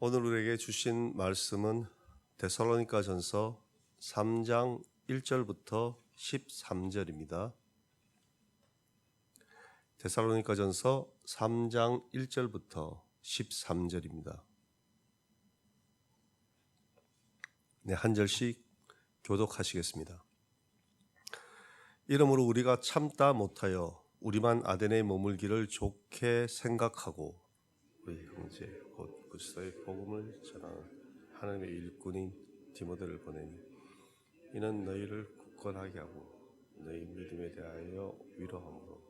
오늘 우리에게 주신 말씀은 데살로니가전서 3장 1절부터 13절입니다. 데살로니가전서 3장 1절부터 13절입니다. 한 절씩 교독하시겠습니다. 이러므로 우리가 참다 못하여 우리만 아덴에 머물기를 좋게 생각하고 우리 형제 곧 그리스도의 복음을 전하는 하나님의 일꾼인 디모데를 보내니 이는 너희를 굳건하게 하고 너희 믿음에 대하여 위로함으로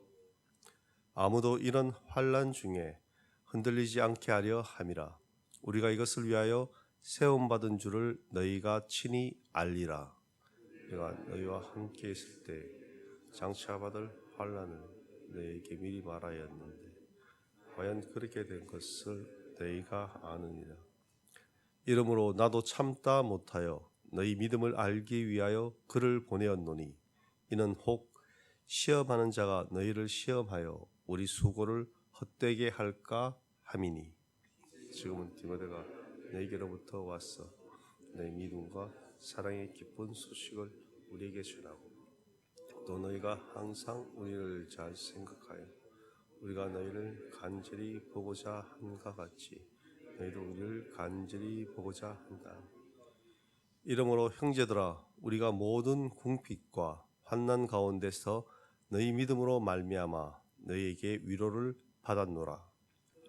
아무도 이런 환난 중에 흔들리지 않게 하려 함이라. 우리가 이것을 위하여 세움받은 줄을 너희가 친히 알리라. 내가 너희와 함께 있을 때 장차 받을 환난을 너희에게 미리 말하였는데 과연 그렇게 된 것을 너희가 아느니라. 이러므로 나도 참다 못하여 너희 믿음을 알기 위하여 그를 보내었노니 이는 혹 시험하는 자가 너희를 시험하여 우리 수고를 헛되게 할까 함이니 지금은 디모데가 너희에게로부터 왔어 너희 믿음과 사랑의 기쁜 소식을 우리에게 전하고 또 너희가 항상 우리를 잘 생각하여 우리가 너희를 간절히 보고자 한가 같이 너희도 우리를 간절히 보고자 한다. 이러므로 형제들아 우리가 모든 궁핍과 환난 가운데서 너희 믿음으로 말미암아 너희에게 위로를 받았노라.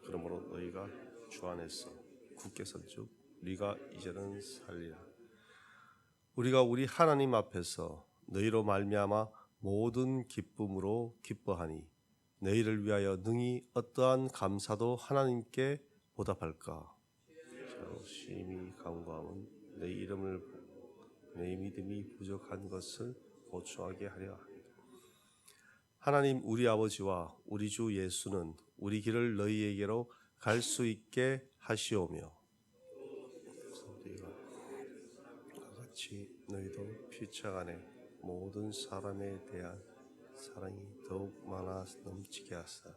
그러므로 너희가 주 안에서 굳게 선즉 우리가 이제는 살리라. 우리가 우리 하나님 앞에서 너희로 말미암아 모든 기쁨으로 기뻐하니 너희를 위하여 능히 어떠한 감사도 하나님께 보답할까. 저로 심히 간구함은 너희 이름을 보고 너희 믿음이 부족한 것을 보충하게 하려 합니다. 하나님 우리 아버지와 우리 주 예수는 우리 길을 너희에게로 갈 수 있게 하시오며 우리가 같이 너희도 피차 안에 모든 사람에 대한 사랑이 더욱 많아 넘치게 하사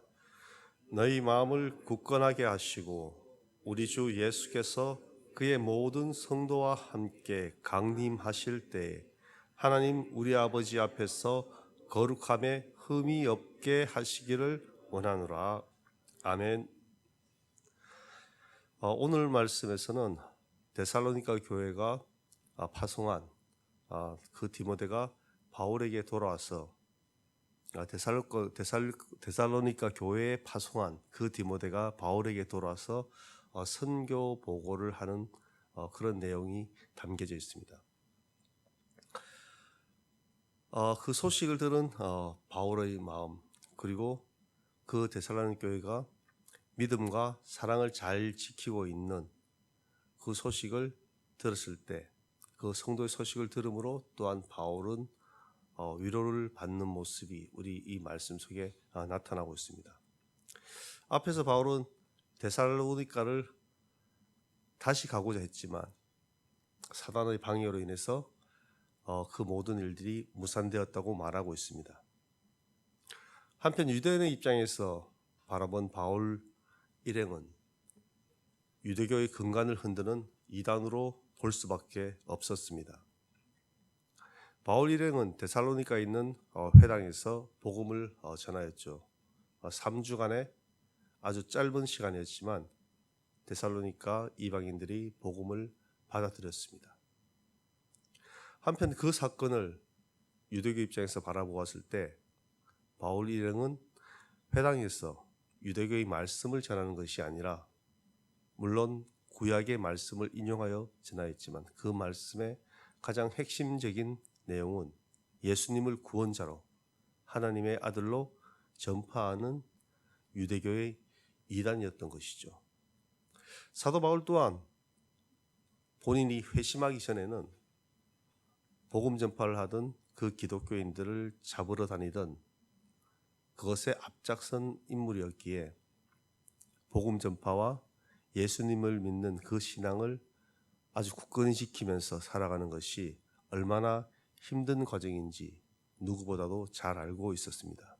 너희 마음을 굳건하게 하시고 우리 주 예수께서 그의 모든 성도와 함께 강림하실 때에 하나님 우리 아버지 앞에서 거룩함에 흠이 없게 하시기를 원하노라. 아멘. 오늘 말씀에서는 데살로니가 교회가 파송한 그 디모데가 바울에게 돌아와서 데살로니가 교회에 파송한 그 디모데가 바울에게 돌아와서 선교 보고를 하는 그런 내용이 담겨져 있습니다. 그 소식을 들은 바울의 마음 그리고 그 데살로니가 교회가 믿음과 사랑을 잘 지키고 있는 그 소식을 들었을 때 그 성도의 소식을 들음으로 또한 바울은 위로를 받는 모습이 우리 이 말씀 속에 나타나고 있습니다. 앞에서 바울은 데살로니가를 다시 가고자 했지만 사단의 방해로 인해서 그 모든 일들이 무산되었다고 말하고 있습니다. 한편 유대인의 입장에서 바라본 바울 일행은 유대교의 근간을 흔드는 이단으로 볼 수밖에 없었습니다. 바울 일행은 데살로니가에 있는 회당에서 복음을 전하였죠. 3주간의 아주 짧은 시간이었지만 데살로니가 이방인들이 복음을 받아들였습니다. 한편 그 사건을 유대교 입장에서 바라보았을 때 바울 일행은 회당에서 유대교의 말씀을 전하는 것이 아니라 물론 구약의 말씀을 인용하여 전하였지만 그 말씀의 가장 핵심적인 내용은 예수님을 구원자로 하나님의 아들로 전파하는 유대교의 이단이었던 것이죠. 사도 바울 또한 본인이 회심하기 전에는 복음 전파를 하던 그 기독교인들을 잡으러 다니던 그것에 앞장선 인물이었기에 복음 전파와 예수님을 믿는 그 신앙을 아주 굳건히 지키면서 살아가는 것이 얼마나 힘든 과정인지 누구보다도 잘 알고 있었습니다.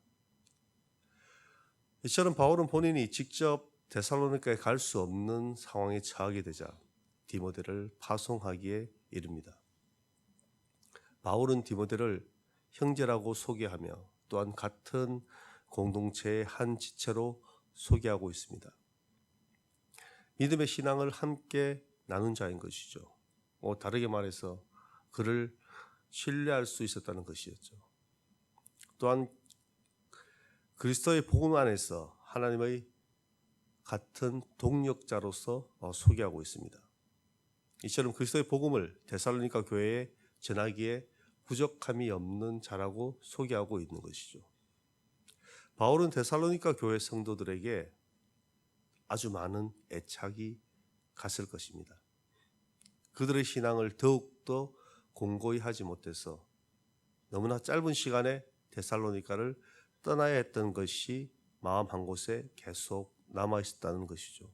이처럼 바울은 본인이 직접 데살로니가에 갈 수 없는 상황에 처하게 되자 디모데를 파송하기에 이릅니다. 바울은 디모데를 형제라고 소개하며 또한 같은 공동체의 한 지체로 소개하고 있습니다. 믿음의 신앙을 함께 나눈 자인 것이죠. 다르게 말해서 그를 신뢰할 수 있었다는 것이었죠. 또한 그리스도의 복음 안에서 하나님의 같은 동력자로서 소개하고 있습니다. 이처럼 그리스도의 복음을 데살로니가 교회에 전하기에 부족함이 없는 자라고 소개하고 있는 것이죠. 바울은 데살로니가 교회 성도들에게 아주 많은 애착이 갔을 것입니다. 그들의 신앙을 더욱더 공고히 하지 못해서 너무나 짧은 시간에 데살로니가를 떠나야 했던 것이 마음 한 곳에 계속 남아 있었다는 것이죠.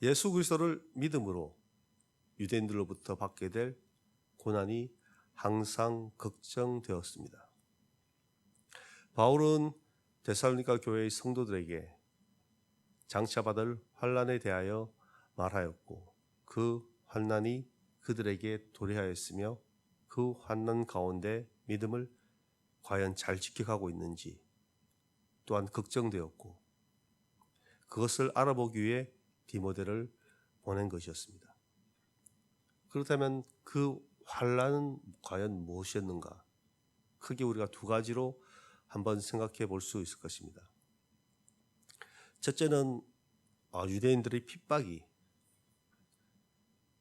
예수 그리스도를 믿음으로 유대인들로부터 받게 될 고난이 항상 걱정되었습니다. 바울은 데살로니가 교회의 성도들에게 장차 받을 환난에 대하여 말하였고 그 환난이 그들에게 도래하였으며 그 환난 가운데 믿음을 과연 잘 지켜가고 있는지 또한 걱정되었고 그것을 알아보기 위해 디모데를 보낸 것이었습니다. 그렇다면 그 환난은 과연 무엇이었는가? 크게 우리가 두 가지로 한번 생각해 볼 수 있을 것입니다. 첫째는 유대인들의 핍박이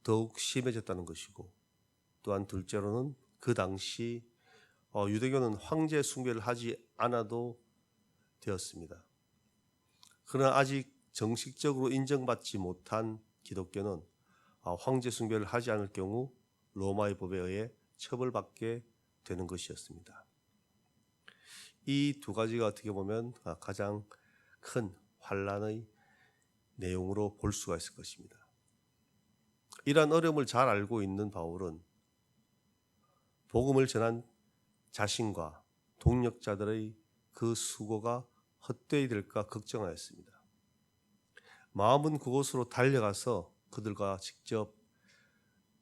더욱 심해졌다는 것이고 또한 둘째로는 그 당시 유대교는 황제 숭배를 하지 않아도 되었습니다. 그러나 아직 정식적으로 인정받지 못한 기독교는 황제 숭배를 하지 않을 경우 로마의 법에 의해 처벌받게 되는 것이었습니다. 이 두 가지가 어떻게 보면 가장 큰 환난의 내용으로 볼 수가 있을 것입니다. 이러한 어려움을 잘 알고 있는 바울은 복음을 전한 자신과 동력자들의 그 수고가 헛되이 될까 걱정하였습니다. 마음은 그곳으로 달려가서 그들과 직접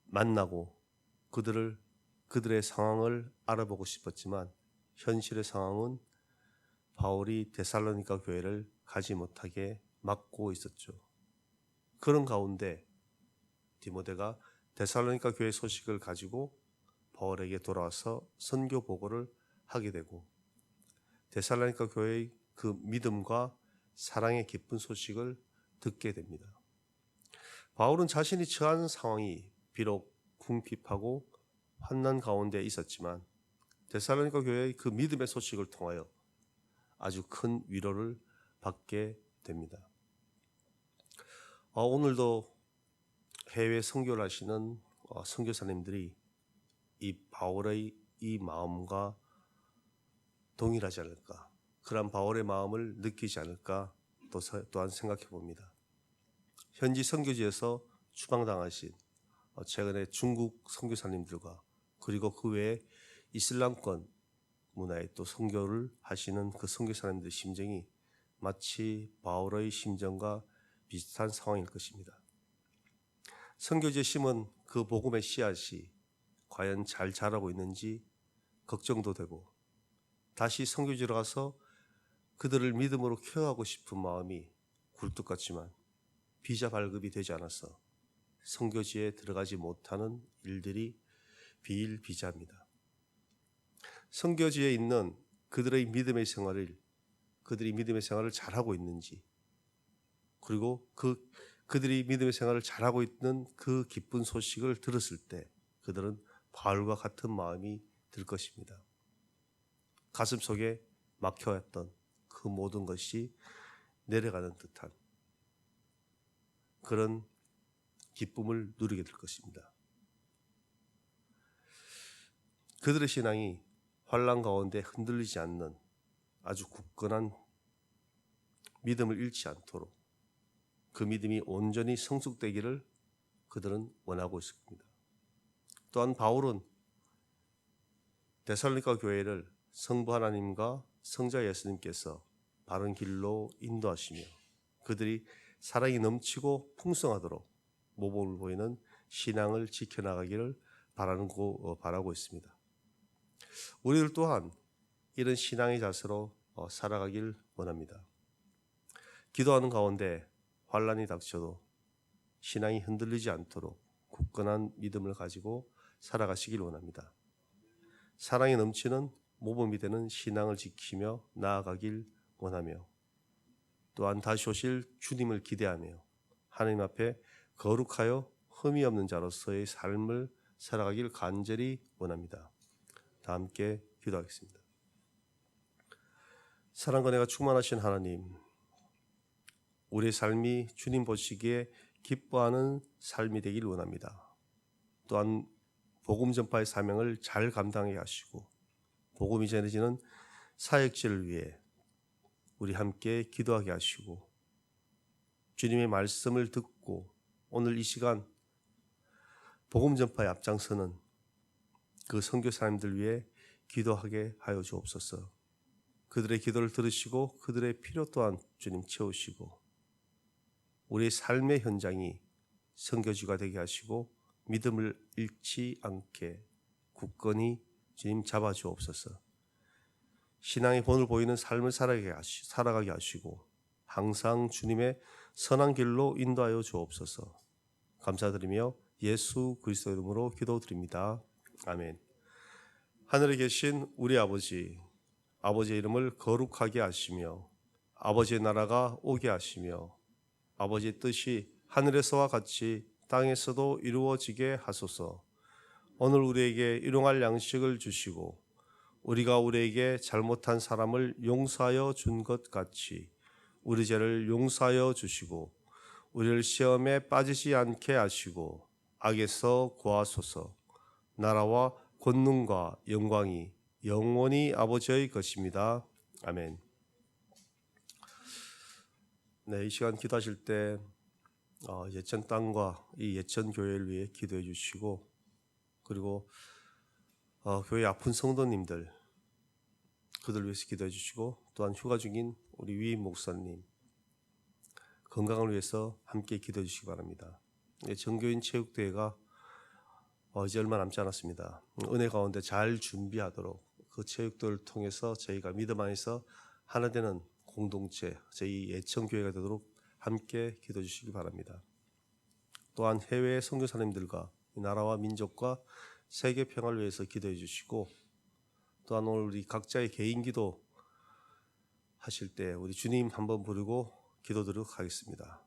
만나고 그들의 상황을 알아보고 싶었지만 현실의 상황은 바울이 데살로니가 교회를 가지 못하게 막고 있었죠. 그런 가운데 디모데가 데살로니가 교회 소식을 가지고 바울에게 돌아와서 선교 보고를 하게 되고 데살로니가 교회의 그 믿음과 사랑의 기쁜 소식을 듣게 됩니다. 바울은 자신이 처한 상황이 비록 궁핍하고 환난 가운데 있었지만 데살로니가 교회의 그 믿음의 소식을 통하여 아주 큰 위로를 받게 됩니다. 오늘도 해외 선교를 하시는 선교사님들이 이 바울의 이 마음과 동일하지 않을까, 그런 바울의 마음을 느끼지 않을까 또한 생각해 봅니다. 현지 선교지에서 추방당하신 최근에 중국 선교사님들과 그리고 그 외에 이슬람권 문화에 또 선교를 하시는 그 선교사님들의 심정이 마치 바울의 심정과 비슷한 상황일 것입니다. 선교지에 심은 그 복음의 씨앗이 과연 잘 자라고 있는지 걱정도 되고 다시 선교지로 가서 그들을 믿음으로 케어하고 싶은 마음이 굴뚝 같지만 비자 발급이 되지 않아서 선교지에 들어가지 못하는 일들이 비일비재합니다. 선교지에 있는 그들이 믿음의 생활을 잘하고 있는지 그리고 그들이 믿음의 생활을 잘하고 있는 그 기쁜 소식을 들었을 때 그들은 바울과 같은 마음이 들 것입니다. 가슴속에 막혀왔던 그 모든 것이 내려가는 듯한 그런 기쁨을 누리게 될 것입니다. 그들의 신앙이 환난 가운데 흔들리지 않는 아주 굳건한 믿음을 잃지 않도록 그 믿음이 온전히 성숙되기를 그들은 원하고 있습니다. 또한 바울은 데살로니가 교회를 성부 하나님과 성자 예수님께서 바른 길로 인도하시며 그들이 사랑이 넘치고 풍성하도록 모범을 보이는 신앙을 지켜나가기를 바라고 있습니다. 우리들 또한 이런 신앙의 자세로 살아가길 원합니다. 기도하는 가운데 환난이 닥쳐도 신앙이 흔들리지 않도록 굳건한 믿음을 가지고 살아가시길 원합니다. 사랑이 넘치는 모범이 되는 신앙을 지키며 나아가길 원하며 또한 다시 오실 주님을 기대하며 하나님 앞에 거룩하여 흠이 없는 자로서의 삶을 살아가길 간절히 원합니다. 다 함께 기도하겠습니다. 사랑과 은혜가 충만하신 하나님, 우리의 삶이 주님 보시기에 기뻐하는 삶이 되길 원합니다. 또한 복음 전파의 사명을 잘 감당하게 하시고 복음이 전해지는 사역지를 위해 우리 함께 기도하게 하시고 주님의 말씀을 듣고 오늘 이 시간 복음 전파에 앞장서는 그 선교사님들 위해 기도하게 하여 주옵소서. 그들의 기도를 들으시고 그들의 필요 또한 주님 채우시고 우리의 삶의 현장이 선교지가 되게 하시고 믿음을 잃지 않게 굳건히 주님 잡아주옵소서. 신앙의 본을 보이는 삶을 살아가게 하시고 항상 주님의 선한 길로 인도하여 주옵소서. 감사드리며 예수 그리스도 이름으로 기도드립니다. 아멘. 하늘에 계신 우리 아버지, 아버지의 이름을 거룩하게 하시며 아버지의 나라가 오게 하시며 아버지의 뜻이 하늘에서와 같이 땅에서도 이루어지게 하소서. 오늘 우리에게 일용할 양식을 주시고 우리가 우리에게 잘못한 사람을 용서하여 준 것 같이 우리 죄를 용서하여 주시고 우리를 시험에 빠지지 않게 하시고 악에서 구하소서. 나라와 권능과 영광이 영원히 아버지의 것입니다. 아멘. 네, 이 시간 기도하실 때 예천 땅과 이 예천 교회를 위해 기도해 주시고 그리고 교회 아픈 성도님들 그들 위해서 기도해 주시고 또한 휴가 중인 우리 위 목사님 건강을 위해서 함께 기도해 주시기 바랍니다. 정교인 체육대회가 이제 얼마 남지 않았습니다. 은혜 가운데 잘 준비하도록 그 체육대회를 통해서 저희가 믿음 안에서 하나 되는 공동체, 저희 예천교회가 되도록 함께 기도해 주시기 바랍니다. 또한 해외 선교사님들과 이 나라와 민족과 세계 평화를 위해서 기도해 주시고 또한 오늘 우리 각자의 개인 기도 하실 때 우리 주님 한번 부르고 기도드리도록 하겠습니다.